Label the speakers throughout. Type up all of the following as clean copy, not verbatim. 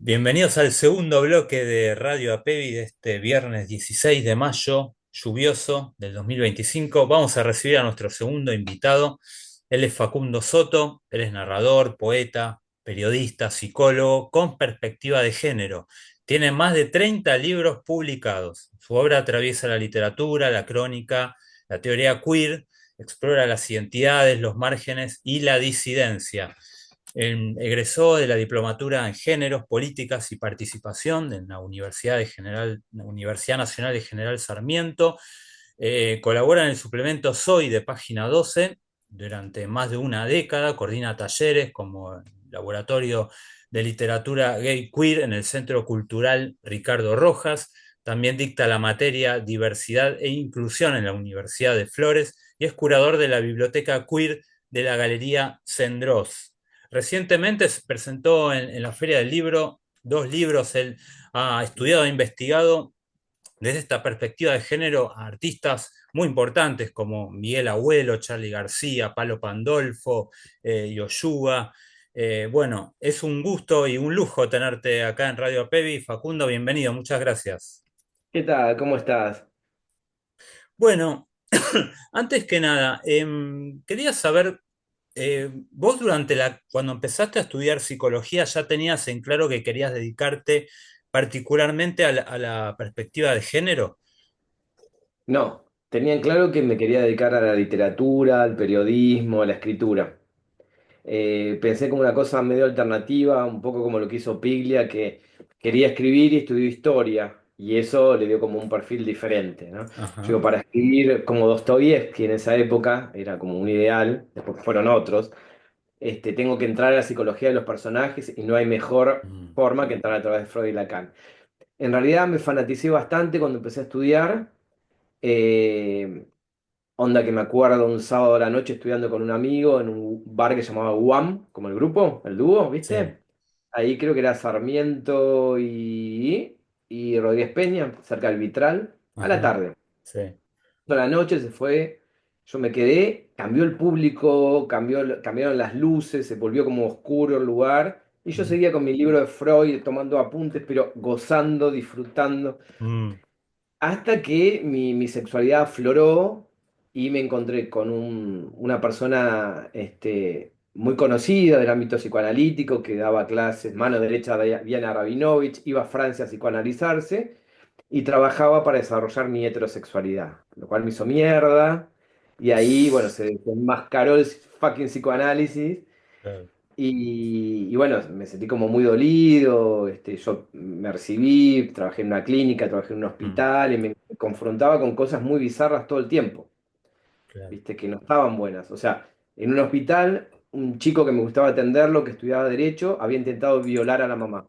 Speaker 1: Bienvenidos al segundo bloque de Radio Apevi de este viernes 16 de mayo, lluvioso del 2025. Vamos a recibir a nuestro segundo invitado. Él es Facundo Soto, él es narrador, poeta, periodista, psicólogo, con perspectiva de género. Tiene más de 30 libros publicados. Su obra atraviesa la literatura, la crónica, la teoría queer, explora las identidades, los márgenes y la disidencia. Egresó de la Diplomatura en Géneros, Políticas y Participación en la Universidad Nacional de General Sarmiento. Colabora en el suplemento Soy de Página 12 durante más de una década. Coordina talleres como el Laboratorio de Literatura Gay Queer en el Centro Cultural Ricardo Rojas. También dicta la materia Diversidad e Inclusión en la Universidad de Flores y es curador de la Biblioteca Queer de la Galería Sendros. Recientemente se presentó en la Feria del Libro dos libros. Él ha estudiado e investigado desde esta perspectiva de género a artistas muy importantes como Miguel Abuelo, Charly García, Palo Pandolfo, Yoshua. Bueno, es un gusto y un lujo tenerte acá en Radio Apevi. Facundo, bienvenido, muchas gracias.
Speaker 2: ¿Qué tal? ¿Cómo estás?
Speaker 1: Bueno, antes que nada, quería saber, vos cuando empezaste a estudiar psicología ya tenías en claro que querías dedicarte particularmente a la perspectiva de género.
Speaker 2: No, tenían claro que me quería dedicar a la literatura, al periodismo, a la escritura. Pensé como una cosa medio alternativa, un poco como lo que hizo Piglia, que quería escribir y estudió historia, y eso le dio como un perfil diferente, ¿no? Yo
Speaker 1: Ajá.
Speaker 2: digo, para escribir como Dostoyevsky en esa época, era como un ideal, después fueron otros, tengo que entrar a la psicología de los personajes y no hay mejor
Speaker 1: Mm,
Speaker 2: forma que entrar a través de Freud y Lacan. En realidad me fanaticé bastante cuando empecé a estudiar. Eh, Onda que me acuerdo un sábado a la noche estudiando con un amigo en un bar que se llamaba UAM, como el grupo, el dúo,
Speaker 1: sí.
Speaker 2: ¿viste? Ahí creo que era Sarmiento y Rodríguez Peña, cerca del Vitral, a la
Speaker 1: Ajá.
Speaker 2: tarde.
Speaker 1: Sí.
Speaker 2: Toda la noche se fue, yo me quedé, cambió el público, cambiaron las luces, se volvió como oscuro el lugar, y yo
Speaker 1: Mm,
Speaker 2: seguía con mi libro de Freud tomando apuntes, pero gozando, disfrutando.
Speaker 1: mm,
Speaker 2: Hasta que mi sexualidad afloró y me encontré con una persona muy conocida del ámbito psicoanalítico que daba clases, mano derecha de Diana Rabinovich, iba a Francia a psicoanalizarse y trabajaba para desarrollar mi heterosexualidad, lo cual me hizo mierda. Y ahí, bueno, se desenmascaró el fucking psicoanálisis
Speaker 1: claro.
Speaker 2: y bueno, me sentí como muy dolido, yo me recibí, trabajé en una clínica, trabajé en un
Speaker 1: Mm,
Speaker 2: hospital y me confrontaba con cosas muy bizarras todo el tiempo,
Speaker 1: claro.
Speaker 2: ¿viste? Que no estaban buenas. O sea, en un hospital, un chico que me gustaba atenderlo, que estudiaba derecho, había intentado violar a la mamá.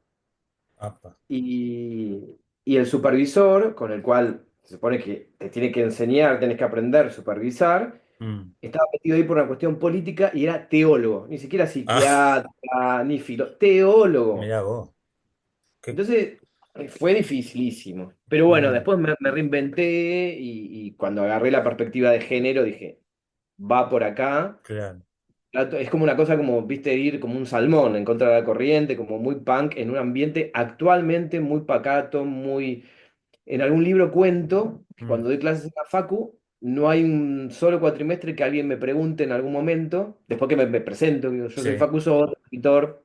Speaker 1: Apa.
Speaker 2: Y el supervisor, con el cual se supone que te tiene que enseñar, tenés que aprender a supervisar,
Speaker 1: Mm.
Speaker 2: estaba metido ahí por una cuestión política y era teólogo, ni siquiera
Speaker 1: Ah,
Speaker 2: psiquiatra, ni teólogo.
Speaker 1: mirá vos. Qué-
Speaker 2: Entonces fue dificilísimo. Pero bueno,
Speaker 1: mm,
Speaker 2: después me reinventé y cuando agarré la perspectiva de género dije, va por acá.
Speaker 1: claro.
Speaker 2: Es como una cosa como, viste, ir como un salmón en contra de la corriente, como muy punk, en un ambiente actualmente muy pacato, muy... En algún libro cuento que
Speaker 1: Mm,
Speaker 2: cuando doy clases en la facu, no hay un solo cuatrimestre que alguien me pregunte en algún momento, después que me presento, digo, yo soy
Speaker 1: sí,
Speaker 2: Facu Soto, escritor,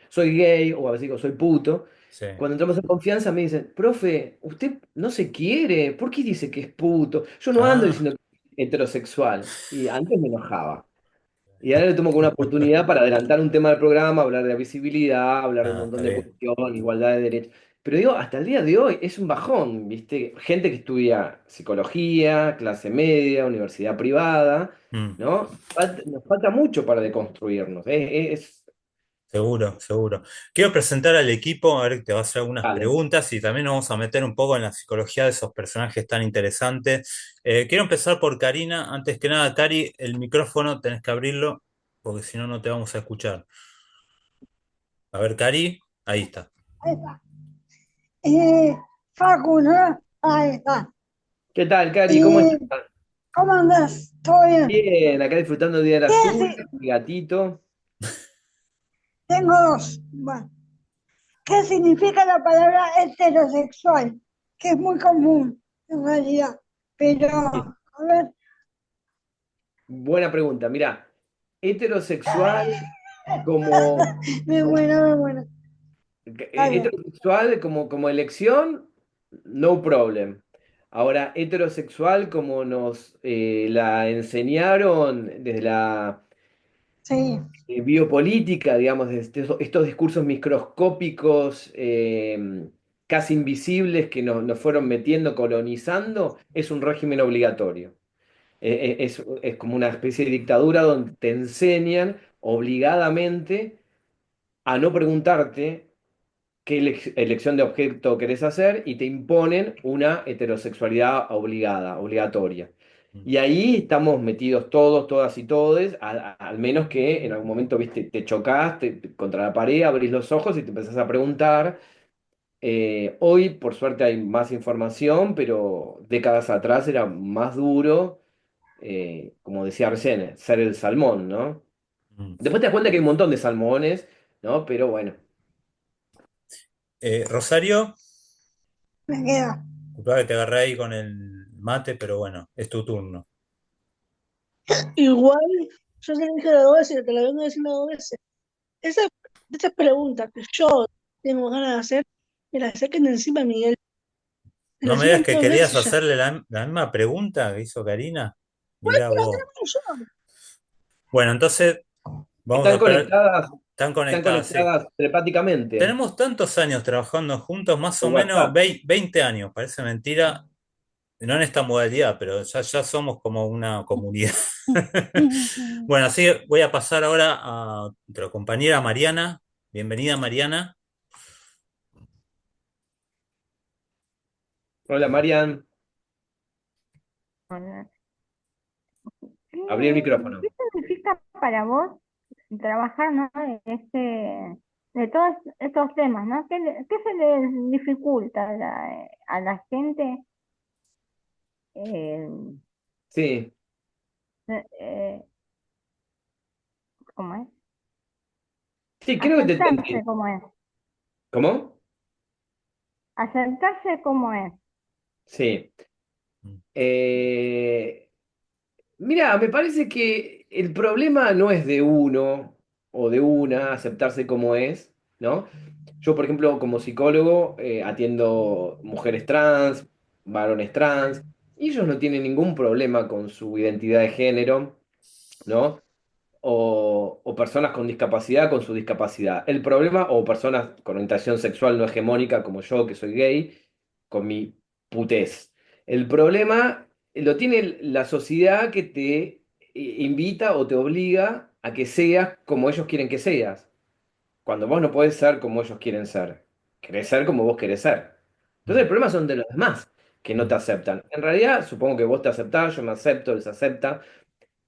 Speaker 2: soy gay, o a veces digo, soy puto.
Speaker 1: sí.
Speaker 2: Cuando entramos en confianza me dicen, profe, usted no se quiere, ¿por qué dice que es puto? Yo no ando
Speaker 1: Ah,
Speaker 2: diciendo que es heterosexual. Y antes me enojaba. Y ahora le tomo como una oportunidad para adelantar un tema del programa, hablar de la visibilidad, hablar de un
Speaker 1: ah, está
Speaker 2: montón de
Speaker 1: bien.
Speaker 2: cuestiones, igualdad de derechos. Pero digo, hasta el día de hoy es un bajón, ¿viste? Gente que estudia psicología, clase media, universidad privada,
Speaker 1: Mm,
Speaker 2: ¿no? Nos falta mucho para deconstruirnos.
Speaker 1: seguro, seguro. Quiero presentar al equipo, a ver que te va a hacer algunas
Speaker 2: Dale.
Speaker 1: preguntas y también nos vamos a meter un poco en la psicología de esos personajes tan interesantes. Quiero empezar por Karina. Antes que nada, Cari, el micrófono tenés que abrirlo porque si no, no te vamos a escuchar. A ver, Cari, ahí está.
Speaker 3: Ahí está. Y Facu, ¿no? Ahí está.
Speaker 2: ¿Qué tal, Cari? ¿Cómo
Speaker 3: ¿Y
Speaker 2: estás?
Speaker 3: cómo andás? ¿Todo bien?
Speaker 2: Bien, acá disfrutando del Día del
Speaker 3: Sí,
Speaker 2: Azul,
Speaker 3: sí,
Speaker 2: mi gatito.
Speaker 3: tengo dos. Bueno, qué significa la palabra heterosexual, que es muy común en realidad. Pero,
Speaker 2: Sí,
Speaker 3: a ver,
Speaker 2: buena pregunta. Mira, heterosexual como,
Speaker 3: me muero, me muero. Dale.
Speaker 2: heterosexual como elección, no problem. Ahora, heterosexual como nos la enseñaron desde la
Speaker 3: Sí,
Speaker 2: biopolítica, digamos, de estos discursos microscópicos, casi invisibles que nos fueron metiendo, colonizando, es un régimen obligatorio. Es como una especie de dictadura donde te enseñan obligadamente a no preguntarte qué elección de objeto querés hacer y te imponen una heterosexualidad obligada, obligatoria.
Speaker 1: Mm.
Speaker 2: Y ahí estamos metidos todos, todas y todes, al menos que en algún momento, viste, te chocás contra la pared, abrís los ojos y te empezás a preguntar. Hoy, por suerte, hay más información, pero décadas atrás era más duro, como decía recién, ser el salmón, ¿no?
Speaker 1: Mm.
Speaker 2: Después te das cuenta que hay un montón de salmones, ¿no? Pero bueno.
Speaker 1: Rosario,
Speaker 3: me queda.
Speaker 1: disculpa que te agarré ahí con el mate, pero bueno, es tu turno.
Speaker 4: Igual, yo te lo dije las dos veces y te lo vengo diciendo dos veces. Esas, esas preguntas que yo tengo ganas de hacer, me las saquen de encima, Miguel. Me
Speaker 1: No
Speaker 4: las
Speaker 1: me digas
Speaker 4: hicieron
Speaker 1: que
Speaker 4: dos
Speaker 1: querías
Speaker 4: veces ya.
Speaker 1: hacerle la misma pregunta que hizo Karina.
Speaker 4: ¿Cuál
Speaker 1: Mirá
Speaker 4: te las
Speaker 1: vos.
Speaker 4: tengo yo?
Speaker 1: Bueno, entonces vamos a
Speaker 2: Están
Speaker 1: esperar.
Speaker 2: conectadas,
Speaker 1: Están
Speaker 2: están
Speaker 1: conectadas, sí.
Speaker 2: conectadas telepáticamente
Speaker 1: Tenemos tantos años trabajando juntos, más o
Speaker 2: por
Speaker 1: menos
Speaker 2: WhatsApp.
Speaker 1: 20 años, parece mentira, no en esta modalidad, pero ya somos como una comunidad. Bueno, así que voy a pasar ahora a nuestra compañera Mariana. Bienvenida, Mariana.
Speaker 2: Hola, Marian,
Speaker 5: Hola.
Speaker 2: abrí el
Speaker 5: ¿Qué
Speaker 2: micrófono.
Speaker 5: significa para vos trabajar, ¿no? De todos estos temas, ¿no? ¿Qué se les dificulta a la gente, eh,
Speaker 2: Sí,
Speaker 5: eh, ¿cómo es?
Speaker 2: sí, creo que te
Speaker 5: Aceptarse
Speaker 2: entendí.
Speaker 5: como es,
Speaker 2: ¿Cómo?
Speaker 5: aceptarse como es.
Speaker 2: Sí. Eh, Mira, me parece que el problema no es de uno o de una aceptarse como es, ¿no? Yo, por ejemplo, como psicólogo, atiendo mujeres trans, varones trans, y ellos no tienen ningún problema con su identidad de género, ¿no? O personas con discapacidad con su discapacidad. El problema, o personas con orientación sexual no hegemónica como yo, que soy gay, con mi putez. El problema lo tiene la sociedad que te invita o te obliga a que seas como ellos quieren que seas, cuando vos no podés ser como ellos quieren ser. Querés ser como vos querés ser. Entonces el problema son de los demás que no te aceptan. En realidad, supongo que vos te aceptás, yo me acepto, les acepta.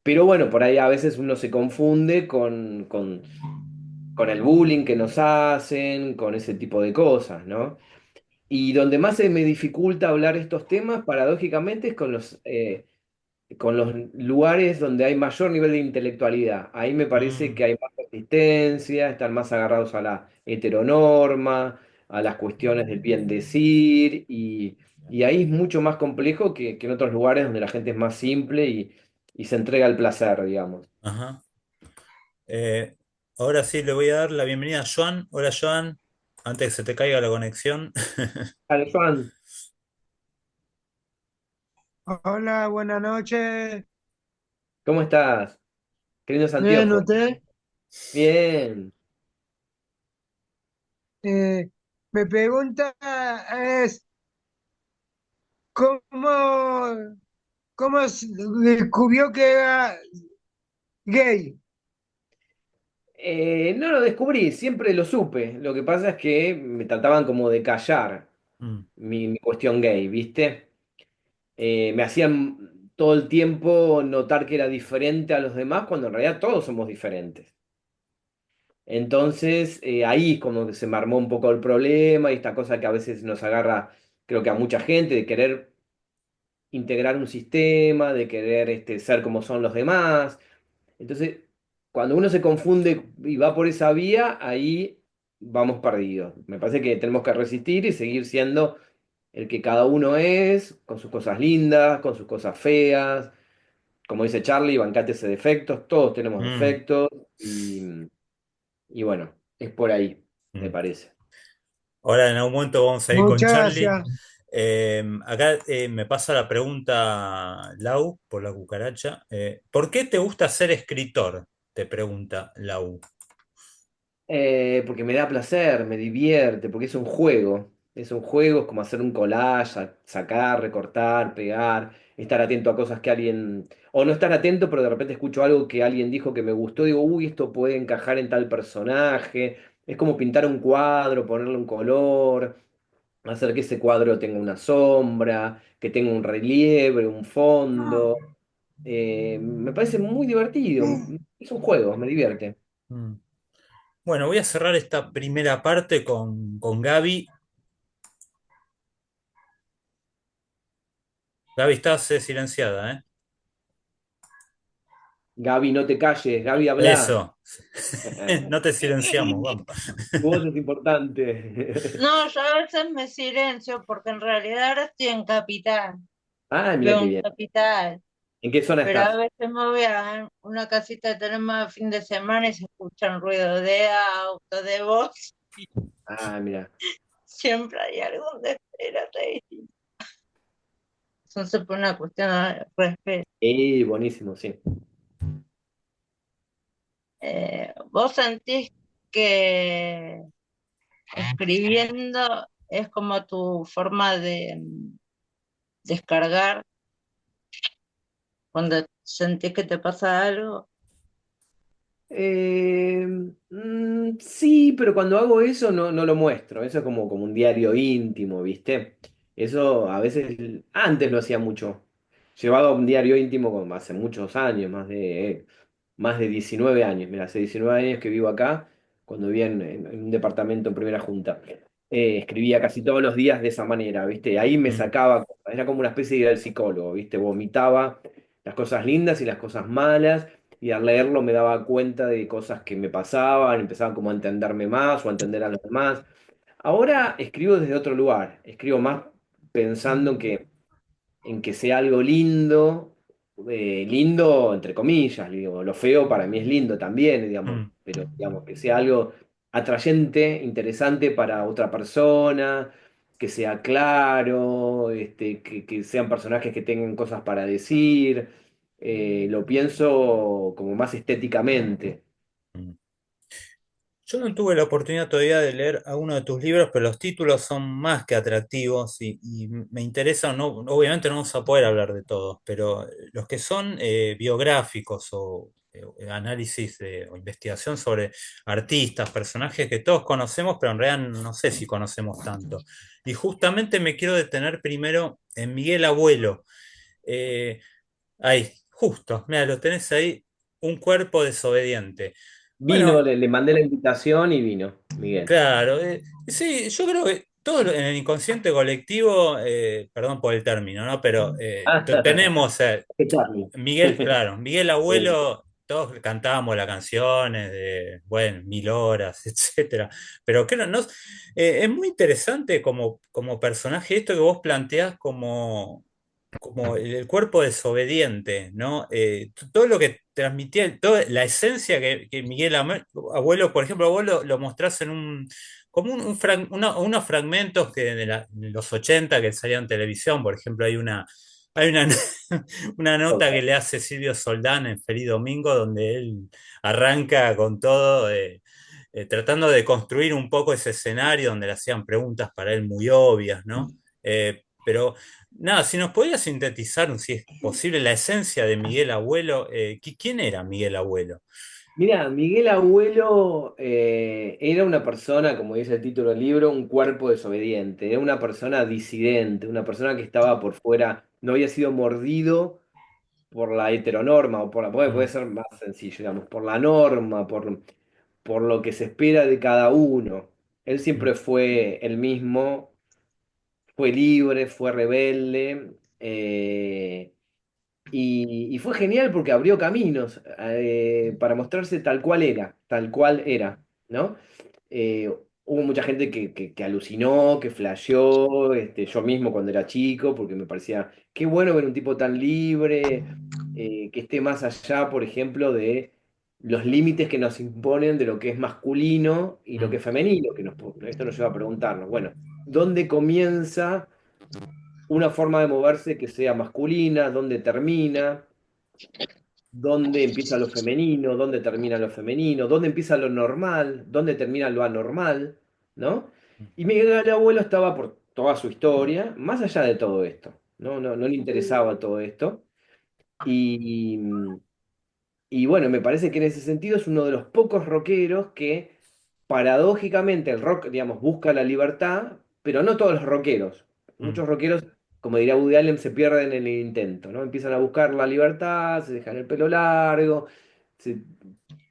Speaker 2: Pero bueno, por ahí a veces uno se confunde con el bullying que nos hacen, con ese tipo de cosas, ¿no? Y donde más se me dificulta hablar estos temas, paradójicamente, es con los lugares donde hay mayor nivel de intelectualidad. Ahí me parece
Speaker 1: Mm,
Speaker 2: que hay más resistencia, están más agarrados a la heteronorma, a las cuestiones del bien decir, y ahí es mucho más complejo que en otros lugares donde la gente es más simple y se entrega al placer, digamos.
Speaker 1: ajá. Eh, Ahora sí le voy a dar la bienvenida a Joan. Hola, Joan. Antes que se te caiga la conexión.
Speaker 2: Dale, Juan,
Speaker 6: Hola, buenas noches.
Speaker 2: ¿cómo estás? Queridos
Speaker 6: Bien,
Speaker 2: anteojos.
Speaker 6: usted.
Speaker 2: Bien.
Speaker 6: Eh, Me pregunta es cómo, descubrió que era gay.
Speaker 2: No lo descubrí, siempre lo supe. Lo que pasa es que me trataban como de callar
Speaker 1: Mm,
Speaker 2: mi cuestión gay, ¿viste? Me hacían todo el tiempo notar que era diferente a los demás cuando en realidad todos somos diferentes. Entonces, ahí como que se me armó un poco el problema y esta cosa que a veces nos agarra, creo que a mucha gente, de querer integrar un sistema, de querer ser como son los demás. Entonces, cuando uno se confunde y va por esa vía, ahí vamos perdidos. Me parece que tenemos que resistir y seguir siendo el que cada uno es, con sus cosas lindas, con sus cosas feas. Como dice Charlie, bancate ese defectos, todos tenemos
Speaker 1: Mm,
Speaker 2: defectos y bueno, es por ahí, me
Speaker 1: mm.
Speaker 2: parece.
Speaker 1: Ahora en algún momento vamos a ir con
Speaker 6: Muchas
Speaker 1: Charlie.
Speaker 6: gracias.
Speaker 1: Acá me pasa la pregunta Lau por la cucaracha. ¿Por qué te gusta ser escritor? Te pregunta Lau.
Speaker 2: Porque me da placer, me divierte, porque es un juego. Es un juego, es como hacer un collage, sacar, recortar, pegar, estar atento a cosas que alguien, o no estar atento, pero de repente escucho algo que alguien dijo que me gustó, digo, uy, esto puede encajar en tal personaje. Es como pintar un cuadro, ponerle un color, hacer que ese cuadro tenga una sombra, que tenga un relieve, un fondo. Me parece muy divertido.
Speaker 3: Sí.
Speaker 2: Es un juego, me divierte.
Speaker 1: Mm. Bueno, voy a cerrar esta primera parte con Gaby. Gaby, estás silenciada, ¿eh?
Speaker 2: Gaby, no te calles, Gaby, habla.
Speaker 1: Eso. No te silenciamos, vamos.
Speaker 2: Tu voz es importante.
Speaker 7: No, yo a veces me silencio porque en realidad ahora estoy en Capital,
Speaker 2: Ah, mira
Speaker 7: vivo
Speaker 2: qué
Speaker 7: en
Speaker 2: bien.
Speaker 7: Capital,
Speaker 2: ¿En qué zona
Speaker 7: pero a
Speaker 2: estás?
Speaker 7: veces me voy a una casita que tenemos a fin de semana y se escuchan ruido de auto, de voz,
Speaker 2: Ah, mira.
Speaker 7: siempre hay algún desespérate. Entonces por una cuestión de respeto.
Speaker 2: Buenísimo, sí.
Speaker 7: ¿Vos sentís que escribiendo es como tu forma de descargar cuando sentís que te pasa algo?
Speaker 2: Eh, sí, pero cuando hago eso no lo muestro. Eso es como un diario íntimo, ¿viste? Eso a veces, antes lo hacía mucho. Llevaba un diario íntimo como hace muchos años, más de 19 años. Mira, hace 19 años que vivo acá, cuando vivía en un departamento en primera junta. Escribía casi todos los días de esa manera, ¿viste? Ahí me
Speaker 1: Mm,
Speaker 2: sacaba, era como una especie de ir al psicólogo, ¿viste? Vomitaba las cosas lindas y las cosas malas y al leerlo me daba cuenta de cosas que me pasaban, empezaba como a entenderme más o a entender a los demás. Ahora escribo desde otro lugar, escribo más pensando en que sea algo lindo, lindo entre comillas, digo, lo feo para mí es lindo también, digamos,
Speaker 1: mm.
Speaker 2: pero digamos que sea algo atrayente, interesante para otra persona, que sea claro, que sean personajes que tengan cosas para decir, lo pienso como más estéticamente.
Speaker 1: Mm. Yo no tuve la oportunidad todavía de leer alguno de tus libros, pero los títulos son más que atractivos y me interesan, no, obviamente no vamos a poder hablar de todos, pero los que son biográficos o análisis o investigación sobre artistas, personajes que todos conocemos, pero en realidad no sé si conocemos tanto. Y justamente me quiero detener primero en Miguel Abuelo. Eh, Ahí, justo, mira, lo tenés ahí, un cuerpo desobediente.
Speaker 2: Vino,
Speaker 1: Bueno,
Speaker 2: le mandé la invitación y vino, Miguel.
Speaker 1: claro, sí, yo creo que todo en el inconsciente colectivo, perdón por el término, ¿no? Pero
Speaker 2: Ah,
Speaker 1: tenemos,
Speaker 2: Charlie.
Speaker 1: Miguel, claro, Miguel Abuelo, todos cantábamos las canciones de, bueno, Mil Horas, etcétera. Pero creo, no, es muy interesante como personaje esto que vos planteás como el cuerpo desobediente, ¿no? Todo lo que transmitía, toda la esencia que Miguel Abuelo, por ejemplo, vos lo mostrás en como unos fragmentos que de los 80 que salían en televisión, por ejemplo, hay una, una nota que le hace Silvio Soldán en Feliz Domingo, donde él arranca con todo, tratando de construir un poco ese escenario donde le hacían preguntas para él muy obvias, ¿no? Pero nada, si nos podías sintetizar, si es posible, la esencia de Miguel Abuelo, ¿quién era Miguel Abuelo?
Speaker 2: Mira, Miguel Abuelo era una persona, como dice el título del libro, un cuerpo desobediente, era una persona disidente, una persona que estaba por fuera, no había sido mordido por la heteronorma, o puede
Speaker 1: Mm,
Speaker 2: ser más sencillo, digamos, por la norma, por lo que se espera de cada uno. Él
Speaker 1: mm,
Speaker 2: siempre fue el mismo, fue libre, fue rebelde, y fue genial porque abrió caminos para mostrarse tal cual era, ¿no? hubo mucha gente que alucinó, que flasheó, yo mismo cuando era chico, porque me parecía, qué bueno ver un tipo tan libre, que esté más allá, por ejemplo, de los límites que nos imponen de lo que es masculino y lo que
Speaker 1: Mm,
Speaker 2: es femenino, esto nos lleva a preguntarnos, bueno, ¿dónde comienza una forma de moverse que sea masculina? ¿Dónde termina? ¿Dónde empieza lo femenino? ¿Dónde termina lo femenino? ¿Dónde empieza lo normal? ¿Dónde termina lo anormal? ¿No? Y Miguel el Abuelo estaba por toda su historia, más allá de todo esto, ¿no? No le interesaba todo esto. Y, y bueno, me parece que en ese sentido es uno de los pocos rockeros que, paradójicamente, el rock, digamos, busca la libertad, pero no todos los rockeros.
Speaker 1: mm,
Speaker 2: Muchos rockeros, como diría Woody Allen, se pierden en el intento, ¿no? Empiezan a buscar la libertad, se dejan el pelo largo, se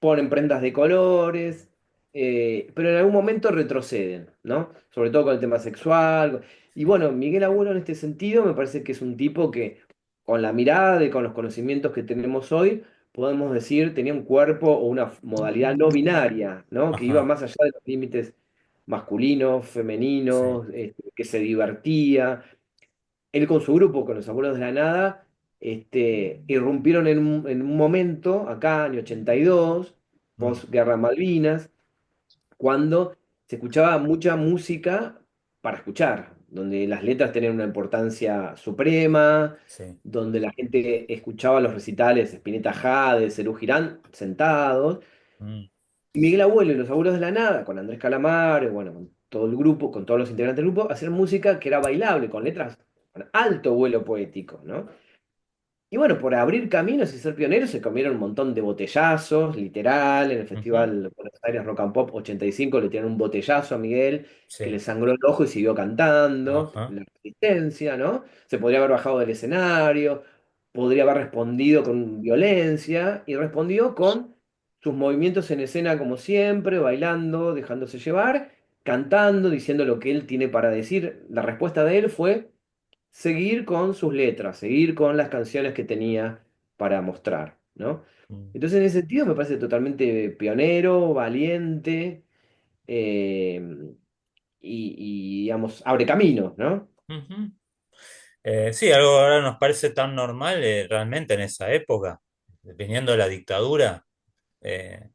Speaker 2: ponen prendas de colores, pero en algún momento retroceden, ¿no? Sobre todo con el tema sexual. Y bueno, Miguel Abuelo en este sentido me parece que es un tipo que, con la mirada y con los conocimientos que tenemos hoy, podemos decir, tenía un cuerpo o una modalidad no binaria, ¿no? Que iba
Speaker 1: ajá,
Speaker 2: más allá de los límites masculinos,
Speaker 1: sí.
Speaker 2: femeninos, que se divertía. Él con su grupo, con los Abuelos de la Nada, irrumpieron en un momento, acá, en 82,
Speaker 1: Mm,
Speaker 2: postguerra Malvinas, cuando se escuchaba mucha música para escuchar, donde las letras tenían una importancia suprema,
Speaker 1: sí.
Speaker 2: donde la gente escuchaba los recitales Spinetta Jade, Serú Girán, sentados,
Speaker 1: Mm,
Speaker 2: y Miguel Abuelo y los Abuelos de la Nada, con Andrés Calamaro, bueno, con todo el grupo, con todos los integrantes del grupo, hacían música que era bailable, con letras con alto vuelo poético, ¿no? Y bueno, por abrir caminos y ser pioneros se comieron un montón de botellazos, literal, en el
Speaker 1: ujú,
Speaker 2: Festival Buenos Aires Rock and Pop 85 le tiraron un botellazo a Miguel que le
Speaker 1: sí.
Speaker 2: sangró el ojo y siguió cantando,
Speaker 1: Ajá.
Speaker 2: la resistencia, ¿no? Se podría haber bajado del escenario, podría haber respondido con violencia y respondió con sus movimientos en escena como siempre, bailando, dejándose llevar, cantando, diciendo lo que él tiene para decir. La respuesta de él fue seguir con sus letras, seguir con las canciones que tenía para mostrar, ¿no?
Speaker 1: Mm,
Speaker 2: Entonces, en ese sentido, me parece totalmente pionero, valiente, eh, digamos, abre camino, ¿no?
Speaker 1: ujú. Sí, algo ahora nos parece tan normal realmente en esa época, viniendo de la dictadura. eh,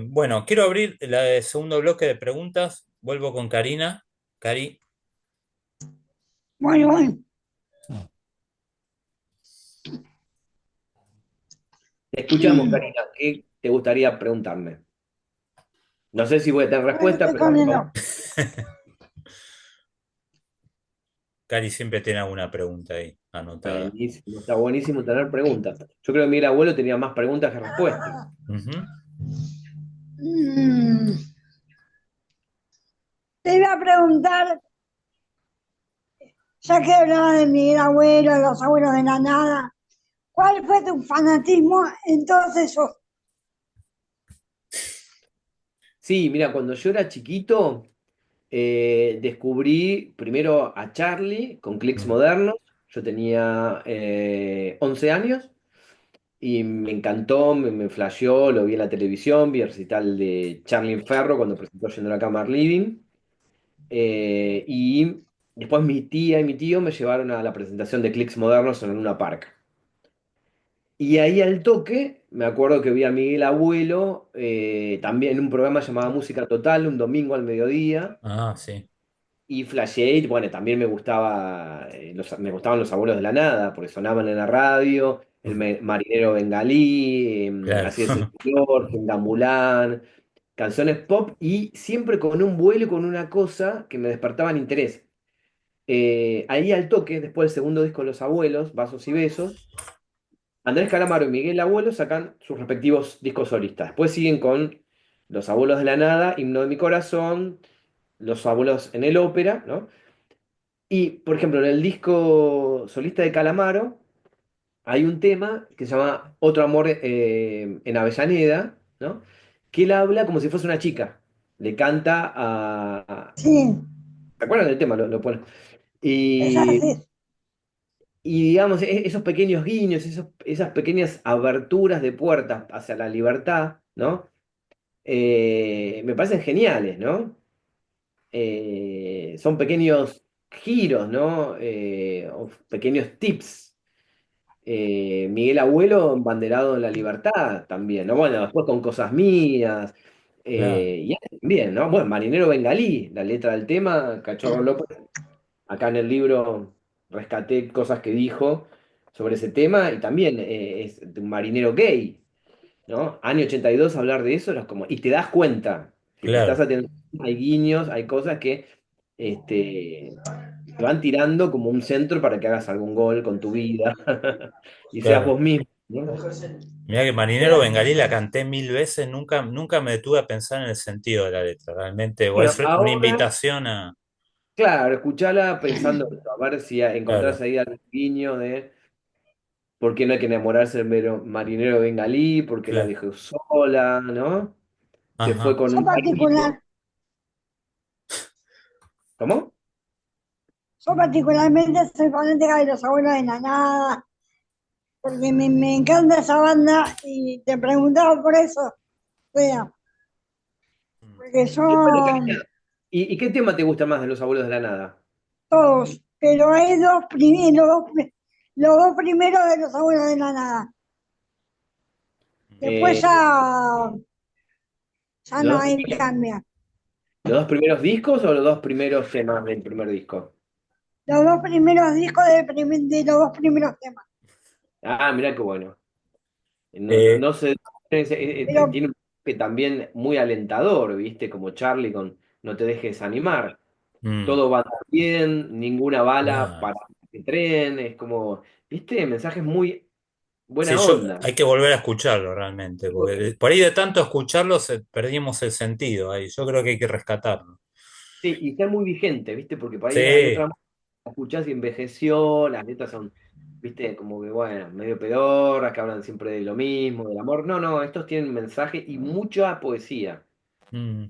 Speaker 1: bueno, quiero abrir el segundo bloque de preguntas. Vuelvo con Karina. Cari.
Speaker 3: Bueno, bueno,
Speaker 2: Te escuchamos, Karina. ¿Qué te gustaría preguntarme? No sé si voy a tener
Speaker 3: bueno,
Speaker 2: respuesta,
Speaker 3: estoy
Speaker 2: pero
Speaker 3: con el
Speaker 2: vamos.
Speaker 1: Cari siempre tiene alguna pregunta ahí anotada.
Speaker 2: Buenísimo, está buenísimo tener preguntas. Yo creo que mi abuelo tenía más preguntas que respuestas.
Speaker 1: Ujú.
Speaker 3: Mm, te iba a preguntar, ya que hablaba de mi abuelo, de los abuelos de la nada, ¿cuál fue tu fanatismo en todos esos?
Speaker 2: Sí, mira, cuando yo era chiquito, descubrí primero a Charlie con clics
Speaker 1: Mm.
Speaker 2: modernos. Yo tenía 11 años y me encantó, me flasheó, lo vi en la televisión, vi el recital de Charlie Ferro cuando presentó Yendo a la Cama Living. Y después mi tía y mi tío me llevaron a la presentación de clics modernos en una park. Y ahí al toque, me acuerdo que vi a Miguel Abuelo, también en un programa llamado Música Total, un domingo al mediodía.
Speaker 1: Ah, sí,
Speaker 2: Y Flashé, y bueno, también me gustaba, me gustaban los abuelos de la nada, porque sonaban en la radio, Marinero Bengalí,
Speaker 1: claro.
Speaker 2: Así es el Señor, Funambulán, canciones pop, y siempre con un vuelo y con una cosa que me despertaban interés. Ahí al toque, después del segundo disco de Los Abuelos, Vasos y Besos, Andrés Calamaro y Miguel Abuelo sacan sus respectivos discos solistas. Después siguen con Los Abuelos de la Nada, Himno de mi Corazón, Los Abuelos en el Ópera, ¿no? Y, por ejemplo, en el disco solista de Calamaro hay un tema que se llama Otro amor en Avellaneda, ¿no? Que él habla como si fuese una chica. Le canta
Speaker 3: Sí,
Speaker 2: ¿Se acuerdan del tema? Lo pone.
Speaker 3: es
Speaker 2: Y,
Speaker 3: así.
Speaker 2: y digamos, esos pequeños guiños, esas pequeñas aberturas de puertas hacia la libertad, ¿no? me parecen geniales, ¿no? Son pequeños giros, ¿no? O pequeños tips. Miguel Abuelo, embanderado en la libertad también, ¿no? Bueno, después con Cosas Mías,
Speaker 1: Claro.
Speaker 2: y también, ¿no? Bueno, Marinero Bengalí, la letra del tema, Cachorro López, acá en el libro rescaté cosas que dijo sobre ese tema, y también es de un marinero gay, ¿no? Año 82 hablar de eso era como, y te das cuenta, si prestás
Speaker 1: Claro,
Speaker 2: atención, hay guiños, hay cosas que este, te van tirando como un centro para que hagas algún gol con tu vida y seas
Speaker 1: claro.
Speaker 2: vos mismo, ¿no?
Speaker 1: Mira que Marinero Bengalí la canté mil veces, nunca me detuve a pensar en el sentido de la letra. Realmente, o
Speaker 2: Bueno,
Speaker 1: es una
Speaker 2: ahora,
Speaker 1: invitación a.
Speaker 2: claro, escuchala pensando eso, a ver si encontrás
Speaker 1: Claro,
Speaker 2: ahí algún guiño de por qué no hay que enamorarse del marinero bengalí, por qué la
Speaker 1: claro.
Speaker 2: dejó sola, ¿no? Se fue
Speaker 1: Ajá.
Speaker 2: con
Speaker 3: Yo
Speaker 2: un
Speaker 3: particular,
Speaker 2: marido. ¿Cómo?
Speaker 3: yo particularmente soy fanática de los abuelos de la nada, porque me encanta esa banda y te preguntaba por eso, o sea, porque
Speaker 2: Qué bueno,
Speaker 3: son
Speaker 2: Karina. ¿Y qué tema te gusta más de Los Abuelos de la Nada?
Speaker 3: todos, pero hay dos primeros, los dos primeros de los abuelos de la nada. Después
Speaker 2: Eh,
Speaker 3: ya no
Speaker 2: ¿los dos,
Speaker 3: hay cambia.
Speaker 2: los dos primeros discos o los dos primeros temas del primer disco?
Speaker 3: Los dos primeros discos de los dos primeros temas.
Speaker 2: Ah, mirá qué bueno. No,
Speaker 1: Eh,
Speaker 2: no sé,
Speaker 3: Pero,
Speaker 2: tiene un que también muy alentador, ¿viste? Como Charlie con No te dejes animar.
Speaker 1: mm,
Speaker 2: Todo va a estar bien, ninguna bala
Speaker 1: claro.
Speaker 2: para el tren, es como, ¿viste? Mensajes muy
Speaker 1: Sí,
Speaker 2: buena onda.
Speaker 1: hay que volver a escucharlo realmente, porque por ahí de tanto escucharlo perdimos el sentido ahí. Yo creo que hay que rescatarlo.
Speaker 2: Sí, y está muy vigente, ¿viste? Porque por ahí hay
Speaker 1: Sí,
Speaker 2: otra la escuchás y envejeció, las letras son, ¿viste? Como que, bueno, medio pedorras, que hablan siempre de lo mismo, del amor. No, no, estos tienen mensaje y mucha poesía.
Speaker 1: mm,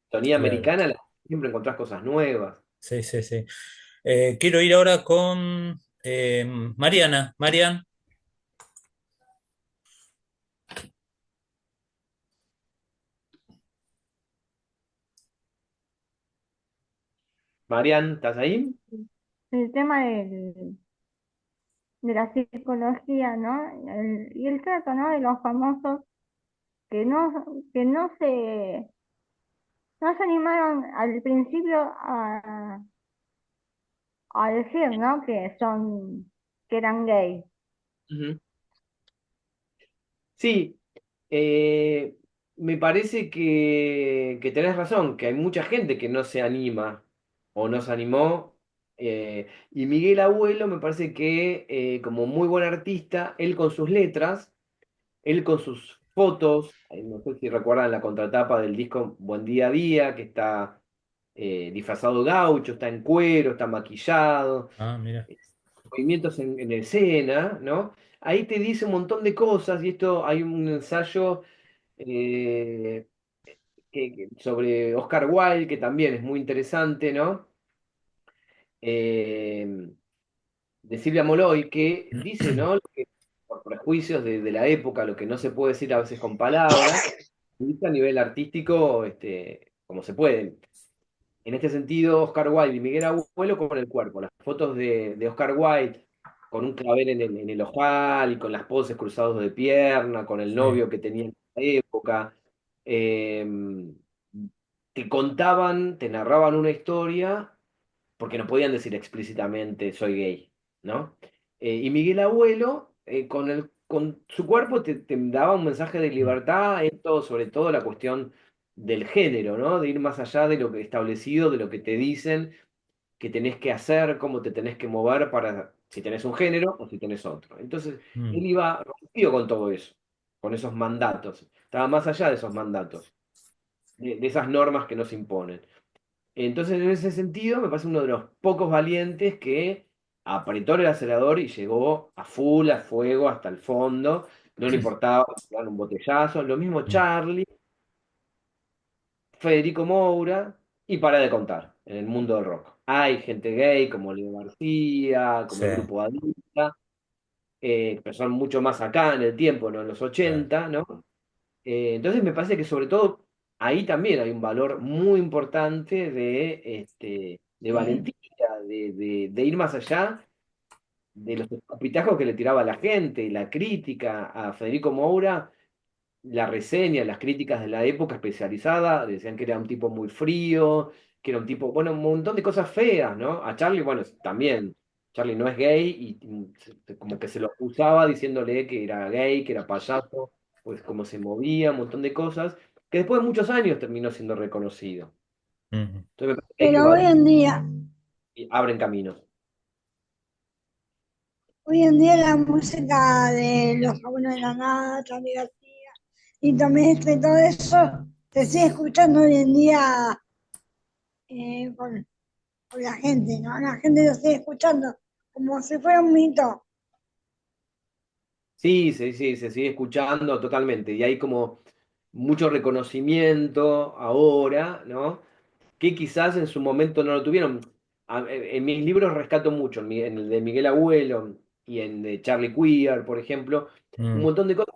Speaker 2: Tonía
Speaker 1: claro.
Speaker 2: americana, siempre encontrás cosas nuevas.
Speaker 1: Sí, sí, sí. Quiero ir ahora con Mariana. Marian,
Speaker 2: Marian, ¿estás ahí?
Speaker 5: El tema de la psicología, ¿no? Y el trato, ¿no? De los famosos que que no se animaron al principio a decir, ¿no? Que eran gays.
Speaker 2: Ujú. Sí, eh, me parece que tenés razón, que hay mucha gente que no se anima o no se animó. Y Miguel Abuelo me parece que como muy buen artista, él con sus letras, él con sus fotos, no sé si recuerdan la contratapa del disco Buen Día a Día, que está disfrazado de gaucho, está en cuero, está maquillado,
Speaker 1: ah, mira.
Speaker 2: movimientos en escena, ¿no? Ahí te dice un montón de cosas y esto hay un ensayo eh, sobre Oscar Wilde que también es muy interesante, ¿no? Eh, de Silvia Moloy que dice, ¿no? Lo que, por prejuicios de la época, lo que no se puede decir a veces con palabras, dice a nivel artístico, como se puede. En este sentido, Oscar Wilde y Miguel Abuelo con el cuerpo. Las fotos de Oscar Wilde con un clavel en el ojal y con las poses cruzados de pierna, con el
Speaker 1: Sí.
Speaker 2: novio que tenía en esa época. eh, Te contaban, te narraban una historia porque no podían decir explícitamente soy gay, ¿no? Y Miguel Abuelo, con su cuerpo, te daba un mensaje de
Speaker 1: Mm,
Speaker 2: libertad, esto, sobre todo la cuestión del género, ¿no? De ir más allá de lo que establecido, de lo que te dicen que tenés que hacer, cómo te tenés que mover para si tenés un género o si tenés otro. Entonces,
Speaker 1: mm,
Speaker 2: él iba rompido con todo eso, con esos mandatos. Estaba más allá de esos mandatos, de esas normas que nos imponen. Entonces, en ese sentido, me parece uno de los pocos valientes que apretó el acelerador y llegó a full, a fuego, hasta el fondo. No le importaba dar un botellazo. Lo mismo
Speaker 1: mm,
Speaker 2: Charlie, Federico Moura, y para de contar en el mundo del rock. Hay gente gay como Leo García, como
Speaker 1: sí,
Speaker 2: el grupo Adicta, pero son mucho más acá en el tiempo, ¿no? En los
Speaker 1: claro.
Speaker 2: 80, ¿no? Entonces me parece que sobre todo ahí también hay un valor muy importante de
Speaker 3: Sí.
Speaker 2: valentía, de ir más allá de los escupitajos que le tiraba a la gente, la crítica a Federico Moura, la reseña, las críticas de la época especializada, decían que era un tipo muy frío, que era un tipo, bueno, un montón de cosas feas, ¿no? A Charlie, bueno, también, Charlie no es gay y como que se lo acusaba diciéndole que era gay, que era payaso, pues como se movía, un montón de cosas, que después de muchos años terminó siendo reconocido.
Speaker 1: Ujú.
Speaker 2: Entonces me parece que hay que
Speaker 3: Pero hoy
Speaker 2: valorar
Speaker 3: en día,
Speaker 2: y abren caminos.
Speaker 3: hoy en día la música de Los Abuelos de la Nada, Charly García y también y todo eso se sigue escuchando hoy en día eh, con, con la gente, ¿no? La gente lo sigue escuchando como si fuera un mito.
Speaker 2: Sí, sí, sí, se sigue escuchando totalmente y hay como mucho reconocimiento ahora, ¿no? Que quizás en su momento no lo tuvieron. En mis libros rescato mucho, en el de Miguel Abuelo y en de Charlie Queer, por ejemplo, un
Speaker 1: Mm,
Speaker 2: montón de cosas.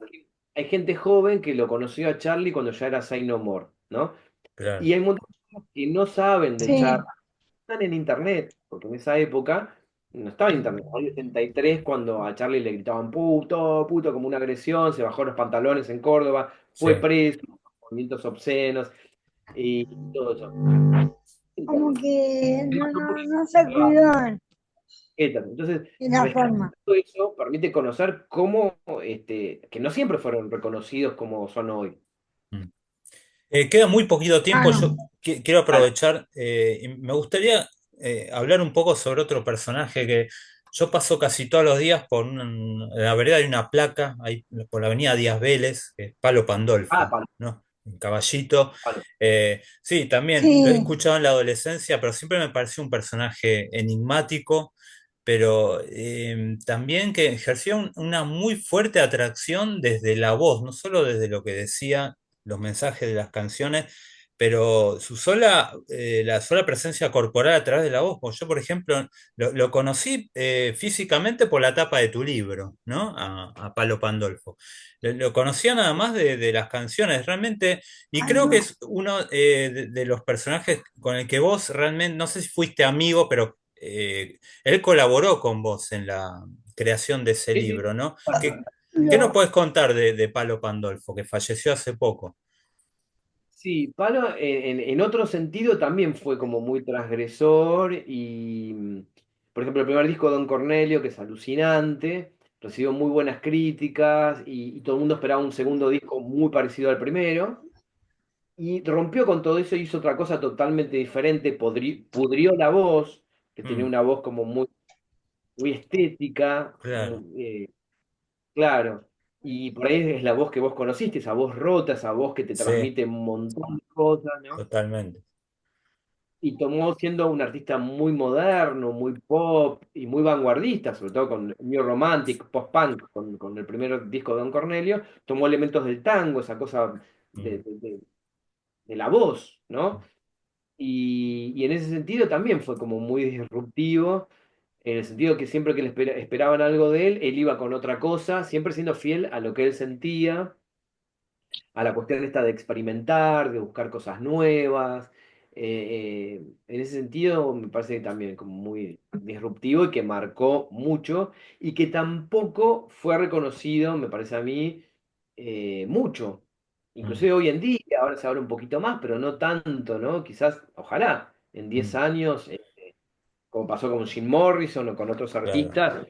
Speaker 2: Hay gente joven que lo conoció a Charlie cuando ya era Say No More, ¿no?
Speaker 1: claro.
Speaker 2: Y hay un montón de cosas que no saben de Charlie,
Speaker 3: Sí,
Speaker 2: están en internet, porque en esa época no estaba internet. En el 83, cuando a Charlie le gritaban puto, puto, como una agresión, se bajó los pantalones en Córdoba,
Speaker 1: Sí.
Speaker 2: fue preso, movimientos obscenos y todo eso.
Speaker 3: como
Speaker 2: Internet.
Speaker 3: que
Speaker 2: No, no porque
Speaker 3: no se cuidó
Speaker 2: Entonces,
Speaker 3: en la
Speaker 2: rescatar
Speaker 3: forma.
Speaker 2: todo eso permite conocer cómo, que no siempre fueron reconocidos como son hoy.
Speaker 1: Mm. Queda muy poquito
Speaker 3: Ah,
Speaker 1: tiempo.
Speaker 3: no.
Speaker 1: Yo quiero
Speaker 2: Dale.
Speaker 1: aprovechar. Y me gustaría hablar un poco sobre otro personaje que yo paso casi todos los días en la vereda hay una placa, ahí por la avenida Díaz Vélez, que es Palo
Speaker 2: Ah,
Speaker 1: Pandolfo, ¿no? Un caballito.
Speaker 2: Palo.
Speaker 1: Sí, también lo he
Speaker 3: Sí,
Speaker 1: escuchado en la adolescencia, pero siempre me pareció un personaje enigmático, pero también que ejercía una muy fuerte atracción desde la voz, no solo desde lo que decía, los mensajes de las canciones, pero la sola presencia corporal a través de la voz. Pues yo, por ejemplo, lo conocí físicamente por la tapa de tu libro, ¿no? A Palo Pandolfo. Lo conocía nada más de las canciones, realmente, y
Speaker 3: ay,
Speaker 1: creo que
Speaker 3: no.
Speaker 1: es uno de los personajes con el que vos realmente, no sé si fuiste amigo, pero él colaboró con vos en la creación de ese
Speaker 2: Sí, sí.
Speaker 1: libro, ¿no? ¿Qué nos
Speaker 3: Lo,
Speaker 1: puedes contar de Palo Pandolfo, que falleció hace poco?
Speaker 2: Sí, Palo en otro sentido también fue como muy transgresor y, por ejemplo, el primer disco de Don Cornelio, que es alucinante, recibió muy buenas críticas y todo el mundo esperaba un segundo disco muy parecido al primero. Y rompió con todo eso, hizo otra cosa totalmente diferente, pudrió la voz, que tenía
Speaker 1: Mm,
Speaker 2: una voz como muy, muy estética,
Speaker 1: claro,
Speaker 2: claro. Y por ahí es la voz que vos conociste, esa voz rota, esa voz que te
Speaker 1: sí,
Speaker 2: transmite un montón de cosas, ¿no?
Speaker 1: totalmente.
Speaker 2: Y tomó siendo un artista muy moderno, muy pop y muy vanguardista, sobre todo con New Romantic, post-punk, con el primer disco de Don Cornelio, tomó elementos del tango, esa cosa de,
Speaker 1: Mm,
Speaker 2: de de la voz, ¿no? Y en ese sentido también fue como muy disruptivo, en el sentido que siempre que le esperaban algo de él, él iba con otra cosa, siempre siendo fiel a lo que él sentía, a la cuestión esta de experimentar, de buscar cosas nuevas. En ese sentido me parece que también como muy disruptivo y que marcó mucho y que tampoco fue reconocido, me parece a mí, mucho.
Speaker 1: mm,
Speaker 2: Inclusive hoy en día, ahora se habla un poquito más, pero no tanto, ¿no? Quizás, ojalá, en 10
Speaker 1: mm,
Speaker 2: años, como pasó con Jim Morrison o con otros
Speaker 1: claro,
Speaker 2: artistas,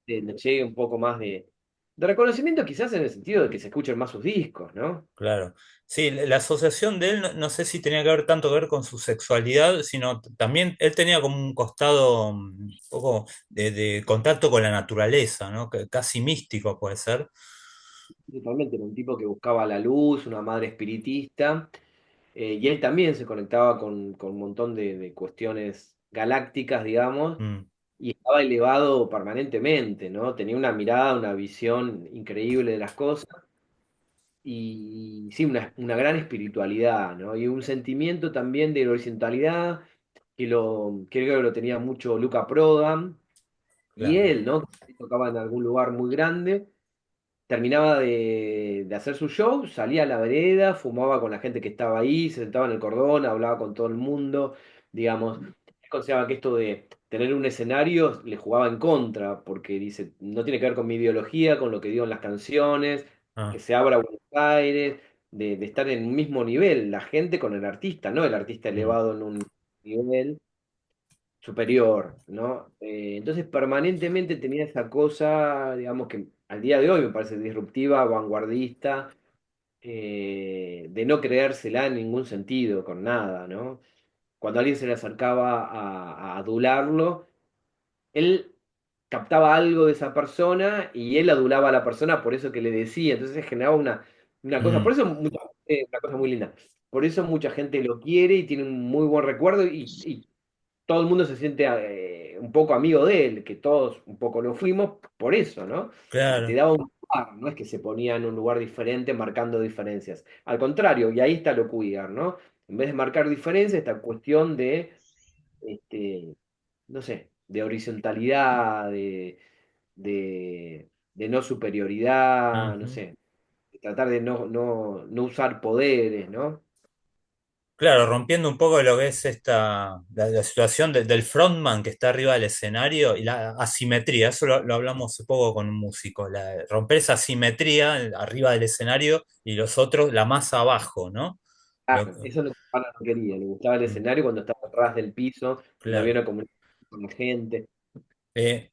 Speaker 2: le llegue un poco más de reconocimiento, quizás en el sentido de que se escuchen más sus discos, ¿no?
Speaker 1: claro. Sí, la asociación de él no sé si tenía que ver tanto que ver con su sexualidad, sino también él tenía como un costado un poco de contacto con la naturaleza, ¿no? Casi místico puede ser.
Speaker 2: Principalmente era un tipo que buscaba la luz, una madre espiritista, y él también se conectaba con un montón de cuestiones galácticas, digamos,
Speaker 1: Mm,
Speaker 2: y estaba elevado permanentemente, ¿no? Tenía una mirada, una visión increíble de las cosas, y sí, una gran espiritualidad, ¿no? Y un sentimiento también de horizontalidad, que creo que lo tenía mucho Luca Prodan, y
Speaker 1: claro.
Speaker 2: él, ¿no? Que tocaba en algún lugar muy grande terminaba de hacer su show, salía a la vereda, fumaba con la gente que estaba ahí, se sentaba en el cordón, hablaba con todo el mundo, digamos. Él consideraba que esto de tener un escenario le jugaba en contra, porque dice, no tiene que ver con mi ideología, con lo que digo en las canciones, que
Speaker 1: Ah,
Speaker 2: se abra Buenos Aires, de estar en un mismo nivel, la gente con el artista, ¿no? El artista
Speaker 1: mm,
Speaker 2: elevado en un nivel superior, ¿no? Entonces permanentemente tenía esa cosa, digamos que al día de hoy me parece disruptiva, vanguardista, de no creérsela en ningún sentido, con nada, ¿no? Cuando alguien se le acercaba a adularlo, él captaba algo de esa persona y él adulaba a la persona por eso que le decía, entonces generaba una cosa, por
Speaker 1: mm,
Speaker 2: eso una cosa muy linda, por eso mucha gente lo quiere y tiene un muy buen recuerdo y todo el mundo se siente un poco amigo de él, que todos un poco lo fuimos por eso, ¿no? Porque te
Speaker 1: claro.
Speaker 2: daba un lugar, no es que se ponía en un lugar diferente marcando diferencias. Al contrario, y ahí está lo queer, ¿no? En vez de marcar diferencias, esta cuestión de, este, no sé, de horizontalidad, de no superioridad, no
Speaker 1: Ujú.
Speaker 2: sé, de tratar de no usar poderes, ¿no?
Speaker 1: Claro, rompiendo un poco lo que es la situación del frontman que está arriba del escenario y la asimetría, eso lo hablamos hace poco con un músico, romper esa asimetría arriba del escenario y los otros, la más abajo, ¿no? Lo-
Speaker 2: Claro, eso es lo que Ana no quería, le gustaba el
Speaker 1: mm,
Speaker 2: escenario cuando estaba atrás del piso y no había
Speaker 1: claro.
Speaker 2: una comunicación con la gente.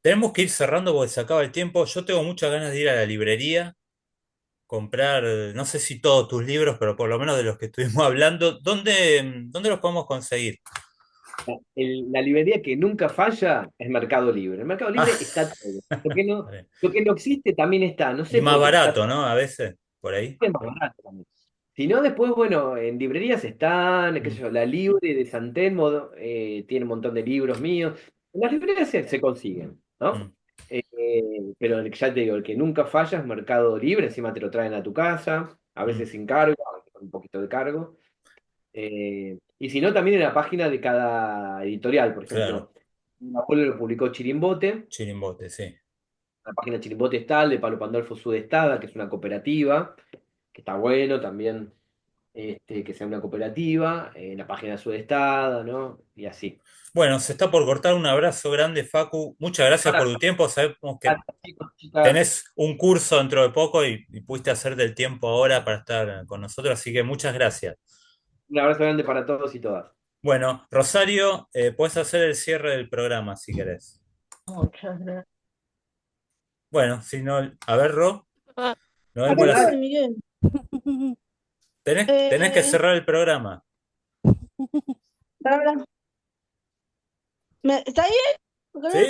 Speaker 1: Tenemos que ir cerrando porque se acaba el tiempo. Yo tengo muchas ganas de ir a la librería, comprar, no sé si todos tus libros, pero por lo menos de los que estuvimos hablando. ¿Dónde los podemos conseguir?
Speaker 2: La librería que nunca falla es Mercado Libre. En Mercado
Speaker 1: Ah,
Speaker 2: Libre está todo. Lo que no existe también está, no
Speaker 1: y
Speaker 2: sé
Speaker 1: más
Speaker 2: por qué está
Speaker 1: barato, ¿no? A veces, por ahí.
Speaker 2: más barato también. Si no, después, bueno, en librerías están, qué sé
Speaker 1: Mm,
Speaker 2: yo, la Libre de San Telmo tiene un montón de libros míos. En las librerías se consiguen,
Speaker 1: mm,
Speaker 2: ¿no? Pero ya te digo, el que nunca falla es Mercado Libre, encima te lo traen a tu casa, a
Speaker 1: mm,
Speaker 2: veces sin cargo, a veces con un poquito de cargo. Y si no, también en la página de cada editorial, por
Speaker 1: claro,
Speaker 2: ejemplo, mi abuelo lo publicó Chirimbote,
Speaker 1: chirimbote, sí.
Speaker 2: la página de Chirimbote está el de Palo Pandolfo Sudestada, que es una cooperativa, que está bueno también que sea una cooperativa, la página de Sudestada, ¿no? Y así.
Speaker 1: Bueno, se está por cortar. Un abrazo grande, Facu. Muchas gracias por
Speaker 2: Ahora,
Speaker 1: tu tiempo. Sabemos que
Speaker 2: gracias, chicos, chicas,
Speaker 1: tenés un curso dentro de poco y pudiste hacerte el tiempo ahora para estar con nosotros, así que muchas gracias.
Speaker 2: un abrazo grande para todos y todas.
Speaker 1: Bueno, Rosario, puedes hacer el cierre del programa si querés.
Speaker 7: Muchas gracias.
Speaker 1: Bueno, si no, a ver, Ro, nos
Speaker 4: Acá
Speaker 1: vemos
Speaker 4: estoy, Miguel.
Speaker 1: tenés que
Speaker 4: Eh,
Speaker 1: cerrar el programa.
Speaker 4: Bárbara, ¿está bien?
Speaker 1: ¿Sí?